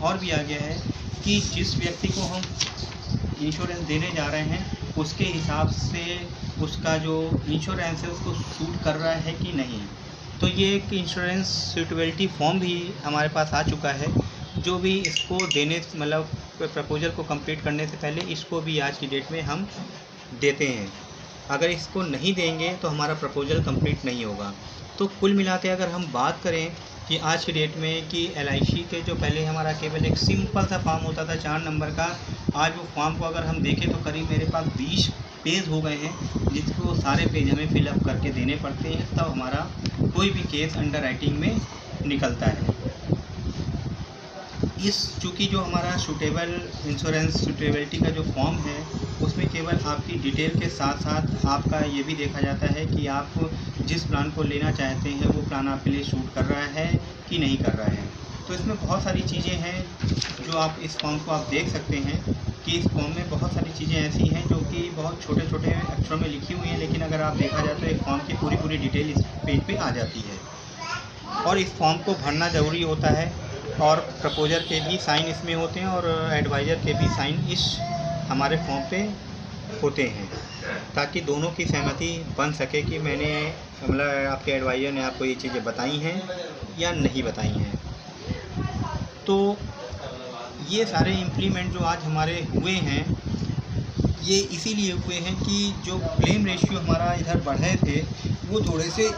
और भी आ गया है कि जिस व्यक्ति को हम इंश्योरेंस देने जा रहे हैं उसके हिसाब से उसका जो इंश्योरेंस है उसको सूट कर रहा है कि नहीं। तो ये एक इंश्योरेंस सूटेबिलिटी फॉर्म भी हमारे पास आ चुका है, जो भी इसको देने मतलब प्रपोजल को कंप्लीट करने से पहले इसको भी आज की डेट में हम देते हैं। अगर इसको नहीं देंगे तो हमारा प्रपोजल कंप्लीट नहीं होगा। तो कुल मिलाते अगर हम बात करें कि आज की डेट में कि LIC के जो पहले हमारा केवल एक सिंपल सा फॉर्म होता था 4 नंबर का, आज वो फॉर्म को अगर हम देखें तो करीब मेरे पास 20 पेज हो गए हैं, जिसको सारे पेज हमें फिलअप करके देने पड़ते हैं, तब हमारा कोई भी केस अंडर राइटिंग में निकलता है। चूँकि जो हमारा सूटेबल इंश्योरेंस सूटेबिलिटी का जो फॉर्म है उसमें केवल आपकी डिटेल के साथ साथ आपका ये भी देखा जाता है कि आप जिस प्लान को लेना चाहते हैं वो प्लान आपके लिए सूट कर रहा है कि नहीं कर रहा है। तो इसमें बहुत सारी चीज़ें हैं जो आप इस फॉर्म को आप देख सकते हैं कि इस फॉर्म में बहुत सारी चीज़ें ऐसी हैं जो कि बहुत छोटे छोटे अक्षरों में लिखी हुई हैं, लेकिन अगर आप देखा जाए तो एक फॉर्म की पूरी डिटेल इस पेज पे आ जाती है। और इस फॉर्म को भरना ज़रूरी होता है और प्रपोजर के भी साइन इसमें होते हैं और एडवाइज़र के भी साइन इस हमारे फॉर्म पे होते हैं, ताकि दोनों की सहमति बन सके कि मैंने मतलब आपके एडवाइज़र ने आपको ये चीज़ें बताई हैं या नहीं बताई हैं। तो ये सारे इम्प्लीमेंट जो आज हमारे हुए हैं ये इसीलिए हुए हैं कि जो क्लेम रेशियो हमारा इधर बढ़े थे वो थोड़े से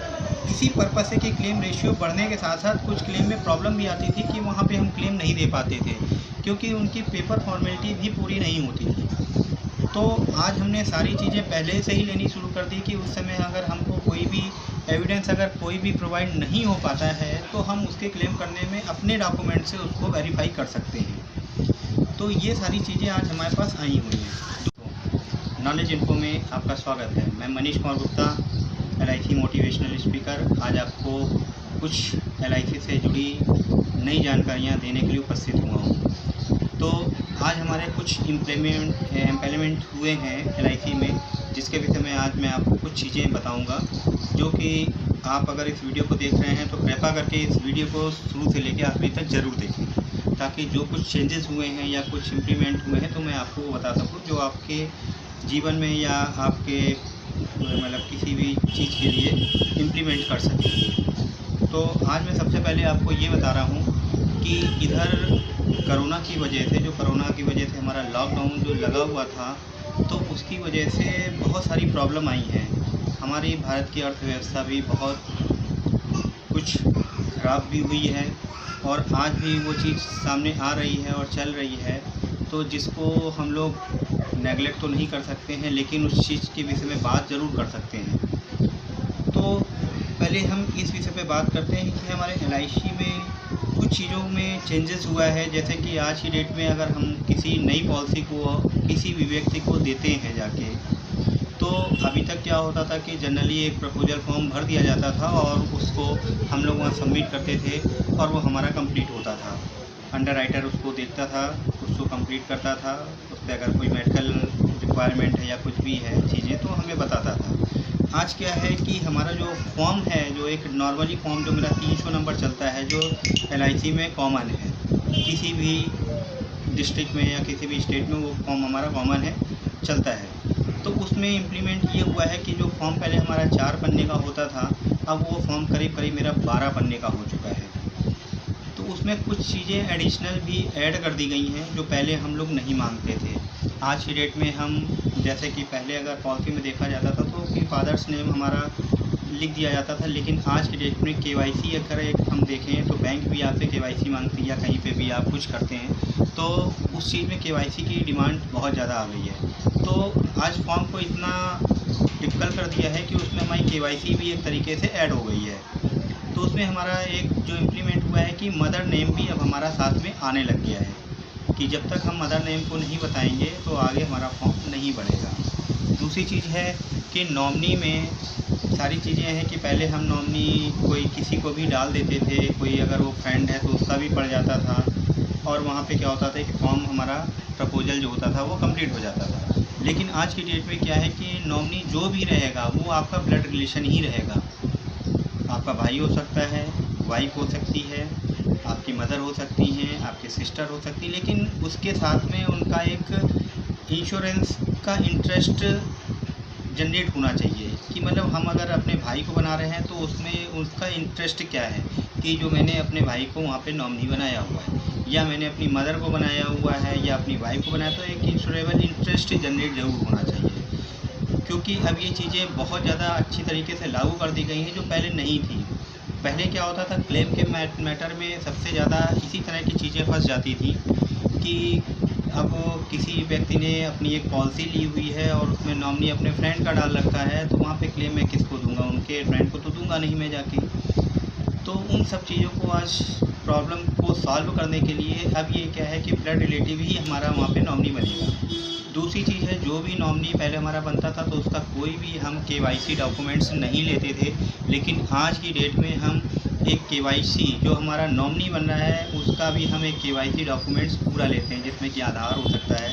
इसी पर्पस से कि क्लेम रेशियो बढ़ने के साथ साथ कुछ क्लेम में प्रॉब्लम भी आती थी कि वहाँ पे हम क्लेम नहीं दे पाते थे क्योंकि उनकी पेपर फॉर्मेलिटी भी पूरी नहीं होती थी। तो आज हमने सारी चीज़ें पहले से ही लेनी शुरू कर दी कि उस समय अगर हमको कोई भी एविडेंस अगर कोई भी प्रोवाइड नहीं हो पाता है तो हम उसके क्लेम करने में अपने डॉक्यूमेंट से उसको वेरीफाई कर सकते हैं। तो ये सारी चीज़ें आज हमारे पास आई हुई हैं। नॉलेज इन्फो में आपका स्वागत है। मैं Manish Kumar Gupta, LIC motivational speaker, आज आपको कुछ LIC से जुड़ी नई जानकारियाँ देने के लिए उपस्थित हुआ हूँ। तो आज हमारे कुछ इम्प्लीमेंट हुए हैं LIC में, जिसके विषय में आज मैं आपको कुछ चीज़ें बताऊंगा, जो कि आप अगर इस वीडियो को देख रहे हैं तो कृपया करके इस वीडियो को शुरू से लेकर आखिरी तक ज़रूर देखें, ताकि जो कुछ चेंजेस हुए हैं या कुछ इम्प्लीमेंट हुए हैं तो मैं आपको बता सकूँ जो आपके जीवन में या आपके मतलब किसी भी चीज़ के लिए इम्प्लीमेंट कर सकें। तो आज मैं सबसे पहले आपको ये बता रहा हूँ कि इधर कोरोना की वजह से हमारा लॉकडाउन जो लगा हुआ था तो उसकी वजह से बहुत सारी प्रॉब्लम आई हैं। हमारी भारत की अर्थव्यवस्था भी बहुत कुछ ख़राब भी हुई है और आज भी वो चीज़ सामने आ रही है और चल रही है, तो जिसको हम लोग नेगलेक्ट तो नहीं कर सकते हैं, लेकिन उस चीज़ के विषय में बात ज़रूर कर सकते हैं। तो पहले हम इस विषय पे बात करते हैं कि हमारे LIC में कुछ चीज़ों में चेंजेस हुआ है। जैसे कि आज की डेट में अगर हम किसी नई पॉलिसी को किसी भी व्यक्ति को देते हैं जाके, तो अभी तक क्या होता था कि जनरली एक प्रपोजल फॉर्म भर दिया जाता था और उसको हम लोग वहाँ सबमिट करते थे और वो हमारा कंप्लीट होता था। अंडर राइटर उसको देखता था, उसको कंप्लीट करता था, उस पर अगर कोई मेडिकल रिक्वायरमेंट है या कुछ भी है चीज़ें तो हमें बताता था। आज क्या है कि हमारा जो फॉर्म है, जो एक नॉर्मली फॉर्म जो मेरा 300 नंबर चलता है, जो LIC में कॉमन है, किसी भी डिस्ट्रिक्ट में या किसी भी स्टेट में वो फॉर्म हमारा कॉमन है, चलता है। तो उसमें इम्प्लीमेंट ये हुआ है कि जो फॉर्म पहले हमारा 4 पन्ने का होता था, अब वो फॉर्म करीब मेरा 12 पन्ने का हो चुका है। तो उसमें कुछ चीज़ें एडिशनल भी ऐड कर दी गई हैं जो पहले हम लोग नहीं मांगते थे। आज की डेट में हम जैसे कि पहले अगर पॉलिसी में देखा जाता था तो कि फादर्स नेम हमारा लिख दिया जाता था, लेकिन आज की डेट में KYC अगर एक हम देखें तो बैंक भी आपसे KYC मांगती है या कहीं पे भी आप कुछ करते हैं तो उस चीज़ में KYC की डिमांड बहुत ज़्यादा आ गई है। तो आज फॉर्म को इतना डिफ़िकल्ट कर दिया है कि उसमें हमारी KYC भी एक तरीके से ऐड हो गई है। तो उसमें हमारा एक जो इम्प्लीमेंट हुआ है कि मदर नेम भी अब हमारा साथ में आने लग गया है, कि जब तक हम मदर नेम को नहीं बताएंगे तो आगे हमारा फॉर्म नहीं बढ़ेगा। दूसरी चीज़ है कि नॉमिनी में सारी चीज़ें हैं कि पहले हम नॉमिनी कोई किसी को भी डाल देते थे, कोई अगर वो फ्रेंड है तो उसका भी पड़ जाता था और वहाँ पे क्या होता था कि फॉर्म हमारा प्रपोजल जो होता था वो कंप्लीट हो जाता था। लेकिन आज की डेट में क्या है कि नॉमिनी जो भी रहेगा वो आपका ब्लड रिलेशन ही रहेगा। आपका भाई हो सकता है, वाइफ हो सकती है, आपकी मदर हो सकती हैं, आपके सिस्टर हो सकती हैं, लेकिन उसके साथ में उनका एक इंश्योरेंस का इंटरेस्ट जनरेट होना चाहिए कि मतलब हम अगर अपने भाई को बना रहे हैं तो उसमें उसका इंटरेस्ट क्या है कि जो मैंने अपने भाई को वहाँ पे नॉमिनी बनाया हुआ है, या मैंने अपनी मदर को बनाया हुआ है, या अपनी वाइफ को बनाया, तो एक इंश्योरेबल इंटरेस्ट जनरेट ज़रूर होना चाहिए। क्योंकि अब ये चीज़ें बहुत ज़्यादा अच्छी तरीके से लागू कर दी गई हैं जो पहले नहीं थी। पहले क्या होता था, क्लेम के मैटर में सबसे ज़्यादा इसी तरह की चीज़ें फंस जाती थी कि अब किसी व्यक्ति ने अपनी एक पॉलिसी ली हुई है और उसमें नॉमिनी अपने फ्रेंड का डाल रखा है, तो वहाँ पे क्लेम मैं किसको दूंगा, उनके फ्रेंड को तो दूंगा नहीं मैं जाके। तो उन सब चीज़ों को आज प्रॉब्लम को सॉल्व करने के लिए अब ये क्या है कि ब्लड रिलेटिव ही हमारा वहाँ पे नॉमिनी बनेगा। दूसरी चीज़ है, जो भी नॉमिनी पहले हमारा बनता था तो उसका कोई भी हम केवाईसी डॉक्यूमेंट्स नहीं लेते थे, लेकिन आज की डेट में हम एक केवाईसी जो हमारा नॉमिनी बन रहा है उसका भी हम एक केवाईसी डॉक्यूमेंट्स पूरा लेते हैं, जिसमें कि आधार हो सकता है,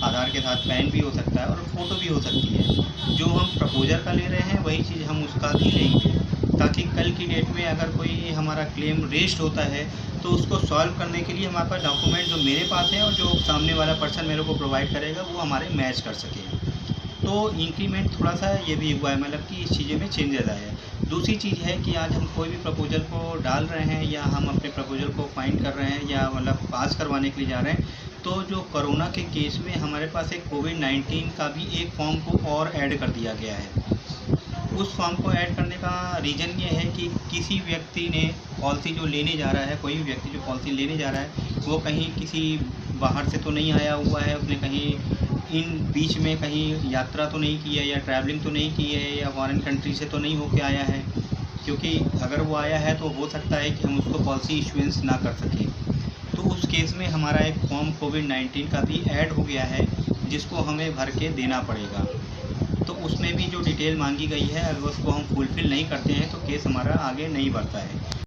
आधार के साथ पैन भी हो सकता है और फ़ोटो भी हो सकती है। जो हम प्रपोजर का ले रहे हैं वही चीज़ हम उसका भी लेंगे, ताकि कल की डेट में अगर कोई हमारा क्लेम रेस्ट होता है तो उसको सॉल्व करने के लिए हमारे पास डॉक्यूमेंट जो मेरे पास है और जो सामने वाला पर्सन मेरे को प्रोवाइड करेगा वो हमारे मैच कर सके। तो इंक्रीमेंट थोड़ा सा ये भी हुआ है, मतलब कि इस चीज़ें में चेंजेस आए हैं। दूसरी चीज़ है कि आज हम कोई भी प्रपोजल को डाल रहे हैं या हम अपने प्रपोजल को फाइंड कर रहे हैं या मतलब पास करवाने के लिए जा रहे हैं, तो जो कोरोना के केस में हमारे पास एक कोविड-19 का भी एक फॉर्म को और ऐड कर दिया गया है। उस फॉर्म को ऐड करने का रीज़न ये है कि किसी व्यक्ति ने पॉलिसी जो लेने जा रहा है, कोई भी व्यक्ति जो पॉलिसी लेने जा रहा है वो कहीं किसी बाहर से तो नहीं आया हुआ है, उसने कहीं इन बीच में कहीं यात्रा तो नहीं की है या ट्रैवलिंग तो नहीं की है या फॉरेन कंट्री से तो नहीं होके आया है, क्योंकि अगर वो आया है तो हो सकता है कि हम उसको पॉलिसी इशुएंस ना कर सकें। तो उस केस में हमारा एक फॉर्म कोविड-19 का भी ऐड हो गया है जिसको हमें भर के देना पड़ेगा। तो उसमें भी जो डिटेल मांगी गई है अगर उसको हम फुलफ़िल नहीं करते हैं तो केस हमारा आगे नहीं बढ़ता है।